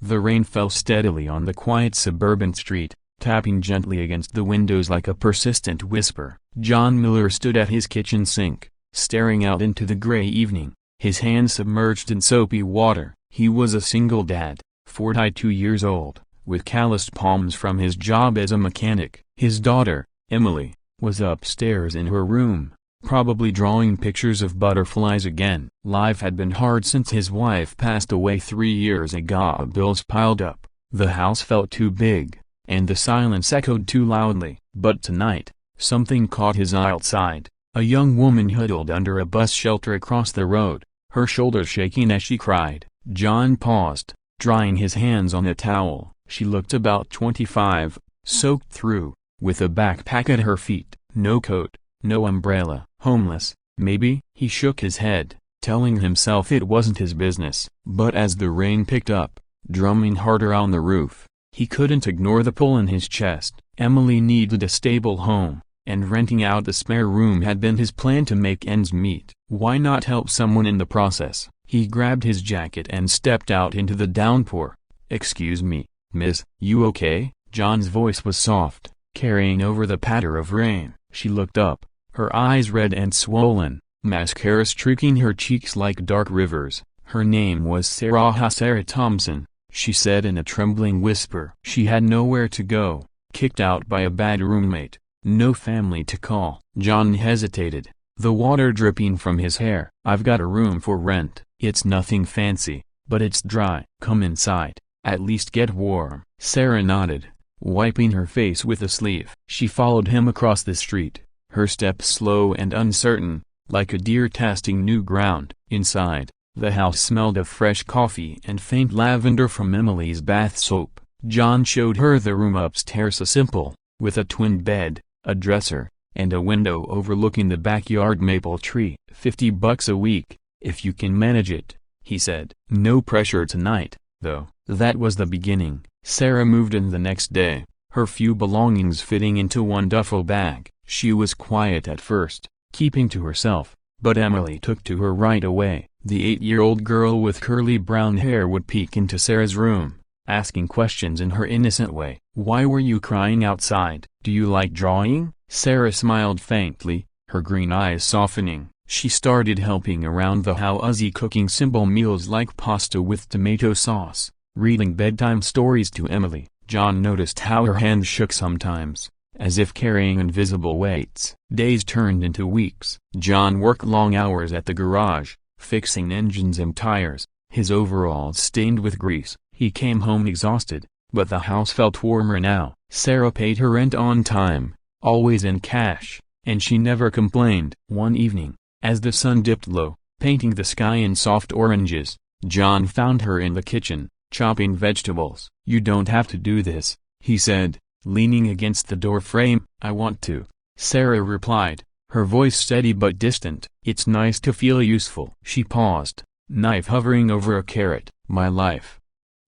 The rain fell steadily on the quiet suburban street, tapping gently against the windows like a persistent whisper. John Miller stood at his kitchen sink, staring out into the gray evening, his hands submerged in soapy water. He was a single dad, 42 years old, with calloused palms from his job as a mechanic. His daughter, Emily, was upstairs in her room, probably drawing pictures of butterflies again. Life had been hard since his wife passed away 3 years ago. Bills piled up, the house felt too big, and the silence echoed too loudly. But tonight, something caught his eye outside. A young woman huddled under a bus shelter across the road, her shoulders shaking as she cried. John paused, drying his hands on a towel. She looked about 25, soaked through, with a backpack at her feet, no coat, no umbrella. Homeless, maybe? He shook his head, telling himself it wasn't his business. But as the rain picked up, drumming harder on the roof, he couldn't ignore the pull in his chest. Emily needed a stable home, and renting out the spare room had been his plan to make ends meet. Why not help someone in the process? He grabbed his jacket and stepped out into the downpour. "Excuse me, miss, you okay?" John's voice was soft, carrying over the patter of rain. She looked up, her eyes red and swollen, mascara streaking her cheeks like dark rivers. Her name was Sarah Thompson, she said in a trembling whisper. She had nowhere to go, kicked out by a bad roommate, no family to call. John hesitated, the water dripping from his hair. "I've got a room for rent. It's nothing fancy, but it's dry. Come inside, at least get warm." Sarah nodded, wiping her face with a sleeve. She followed him across the street, her steps slow and uncertain, like a deer testing new ground. Inside, the house smelled of fresh coffee and faint lavender from Emily's bath soap. John showed her the room upstairs, a simple, with a twin bed, a dresser, and a window overlooking the backyard maple tree. $50 a week, if you can manage it, he said. No pressure tonight, though. That was the beginning. Sarah moved in the next day, her few belongings fitting into one duffel bag. She was quiet at first, keeping to herself, but Emily took to her right away. The 8-year-old girl with curly brown hair would peek into Sarah's room, asking questions in her innocent way. "Why were you crying outside? Do you like drawing?" Sarah smiled faintly, her green eyes softening. She started helping around the house, cooking simple meals like pasta with tomato sauce, reading bedtime stories to Emily. John noticed how her hands shook sometimes, as if carrying invisible weights. Days turned into weeks. John worked long hours at the garage, fixing engines and tires, his overalls stained with grease. He came home exhausted, but the house felt warmer now. Sarah paid her rent on time, always in cash, and she never complained. One evening, as the sun dipped low, painting the sky in soft oranges, John found her in the kitchen, chopping vegetables. "You don't have to do this," he said, leaning against the door frame. "I want to," Sarah replied, her voice steady but distant. "It's nice to feel useful." She paused, knife hovering over a carrot. "My life.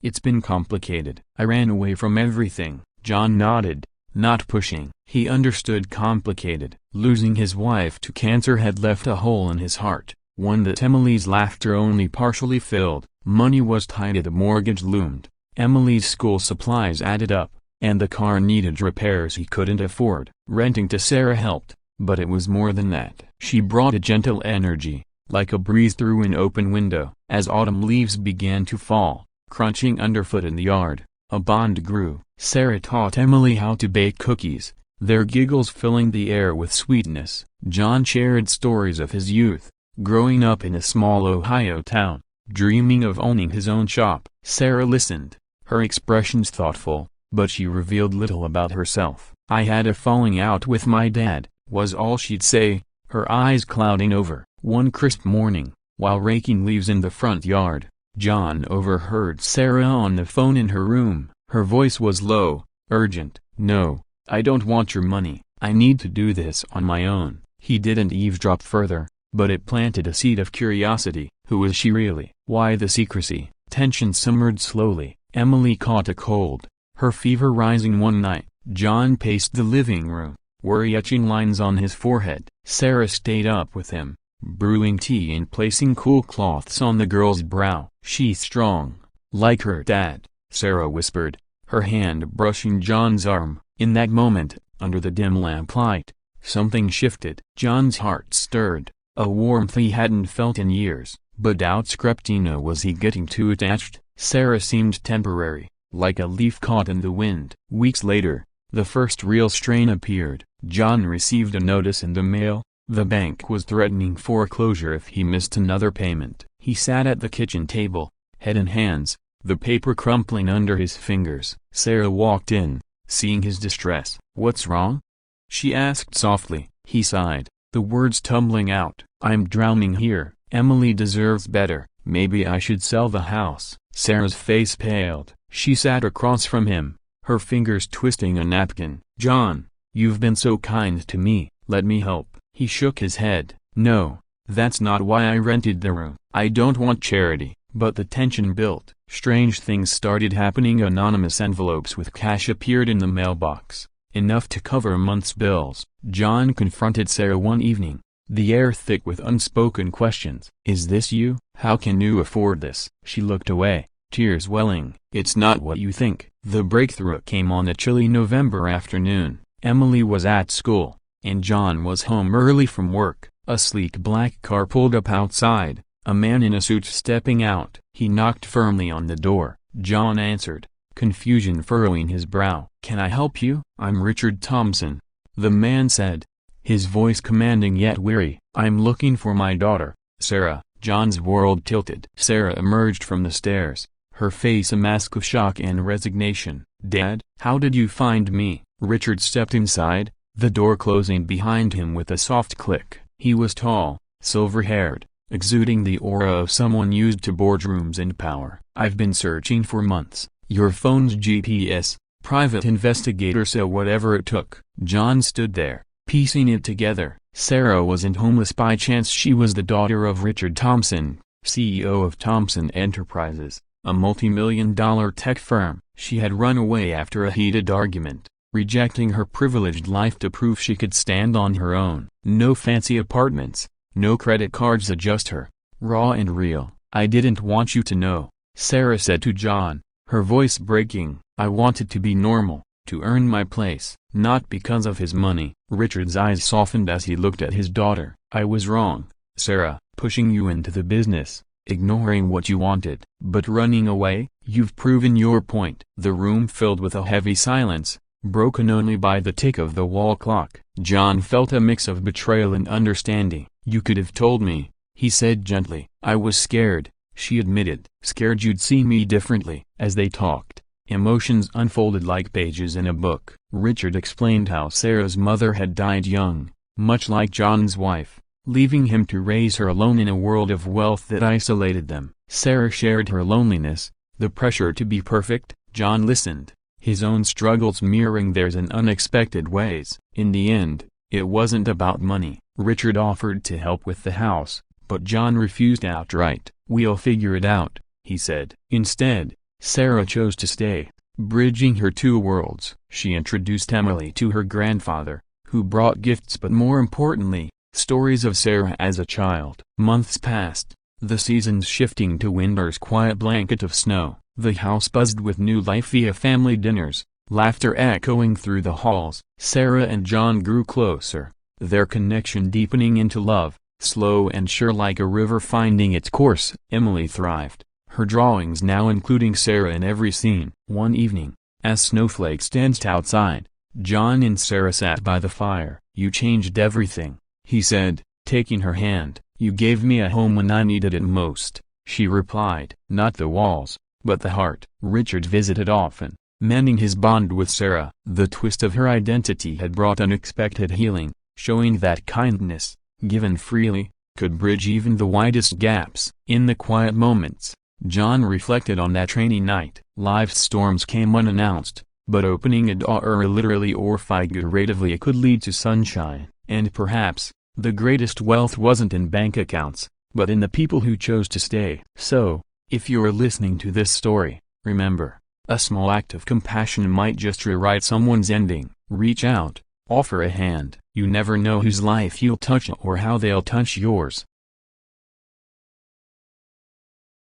It's been complicated. I ran away from everything." John nodded, not pushing. He understood complicated. Losing his wife to cancer had left a hole in his heart, one that Emily's laughter only partially filled. Money was tight, a mortgage loomed, Emily's school supplies added up, and the car needed repairs he couldn't afford. Renting to Sarah helped, but it was more than that. She brought a gentle energy, like a breeze through an open window. As autumn leaves began to fall, crunching underfoot in the yard, a bond grew. Sarah taught Emily how to bake cookies, their giggles filling the air with sweetness. John shared stories of his youth, growing up in a small Ohio town, dreaming of owning his own shop. Sarah listened, her expressions thoughtful, but she revealed little about herself. "I had a falling out with my dad," was all she'd say, her eyes clouding over. One crisp morning, while raking leaves in the front yard, John overheard Sarah on the phone in her room. Her voice was low, urgent. "No, I don't want your money. I need to do this on my own." He didn't eavesdrop further, but it planted a seed of curiosity. Who is she really? Why the secrecy? Tension simmered slowly. Emily caught a cold, her fever rising one night. John paced the living room, worry etching lines on his forehead. Sarah stayed up with him, brewing tea and placing cool cloths on the girl's brow. She's strong, like her dad, Sarah whispered, her hand brushing John's arm. In that moment, under the dim lamplight, something shifted. John's heart stirred, a warmth he hadn't felt in years, but doubts crept in. Was he getting too attached? Sarah seemed temporary, like a leaf caught in the wind. Weeks later, the first real strain appeared. John received a notice in the mail. The bank was threatening foreclosure if he missed another payment. He sat at the kitchen table, head in hands, the paper crumpling under his fingers. Sarah walked in, seeing his distress. "What's wrong?" she asked softly. He sighed, the words tumbling out. "I'm drowning here. Emily deserves better. Maybe I should sell the house." Sarah's face paled. She sat across from him, her fingers twisting a napkin. "John, you've been so kind to me. Let me help." He shook his head. "No, that's not why I rented the room. I don't want charity." But the tension built. Strange things started happening. Anonymous envelopes with cash appeared in the mailbox, enough to cover a month's bills. John confronted Sarah one evening, the air thick with unspoken questions. "Is this you? How can you afford this?" She looked away, tears welling. "It's not what you think." The breakthrough came on a chilly November afternoon. Emily was at school, and John was home early from work. A sleek black car pulled up outside, a man in a suit stepping out. He knocked firmly on the door. John answered, confusion furrowing his brow. "Can I help you?" "I'm Richard Thompson," the man said, his voice commanding yet weary. "I'm looking for my daughter, Sarah." John's world tilted. Sarah emerged from the stairs, her face a mask of shock and resignation. "Dad, how did you find me?" Richard stepped inside, the door closing behind him with a soft click. He was tall, silver-haired, exuding the aura of someone used to boardrooms and power. "I've been searching for months. Your phone's GPS, private investigator said whatever it took." John stood there, piecing it together. Sarah wasn't homeless by chance. She was the daughter of Richard Thompson, CEO of Thompson Enterprises, a multi-million-dollar tech firm. She had run away after a heated argument, rejecting her privileged life to prove she could stand on her own. No fancy apartments, no credit cards, just her, raw and real. "I didn't want you to know," Sarah said to John, her voice breaking. "I wanted to be normal, to earn my place." Not because of his money. Richard's eyes softened as he looked at his daughter. "I was wrong, Sarah, pushing you into the business, ignoring what you wanted. But running away? You've proven your point." The room filled with a heavy silence, broken only by the tick of the wall clock. John felt a mix of betrayal and understanding. "You could have told me," he said gently. "I was scared," she admitted. "Scared you'd see me differently." As they talked, emotions unfolded like pages in a book. Richard explained how Sarah's mother had died young, much like John's wife, leaving him to raise her alone in a world of wealth that isolated them. Sarah shared her loneliness, the pressure to be perfect. John listened, his own struggles mirroring theirs in unexpected ways. In the end, it wasn't about money. Richard offered to help with the house, but John refused outright. "We'll figure it out," he said. Instead, Sarah chose to stay, bridging her two worlds. She introduced Emily to her grandfather, who brought gifts but more importantly, stories of Sarah as a child. Months passed, the seasons shifting to winter's quiet blanket of snow. The house buzzed with new life via family dinners, laughter echoing through the halls. Sarah and John grew closer, their connection deepening into love, slow and sure like a river finding its course. Emily thrived, her drawings now including Sarah in every scene. One evening, as snowflakes danced outside, John and Sarah sat by the fire. "You changed everything," he said, taking her hand. "You gave me a home when I needed it most," she replied. "Not the walls, but the heart." Richard visited often, mending his bond with Sarah. The twist of her identity had brought unexpected healing, showing that kindness, given freely, could bridge even the widest gaps. In the quiet moments, John reflected on that rainy night. Life's storms came unannounced, but opening a door literally or figuratively could lead to sunshine. And perhaps, the greatest wealth wasn't in bank accounts, but in the people who chose to stay. So, if you're listening to this story, remember, a small act of compassion might just rewrite someone's ending. Reach out, offer a hand. You never know whose life you'll touch or how they'll touch yours.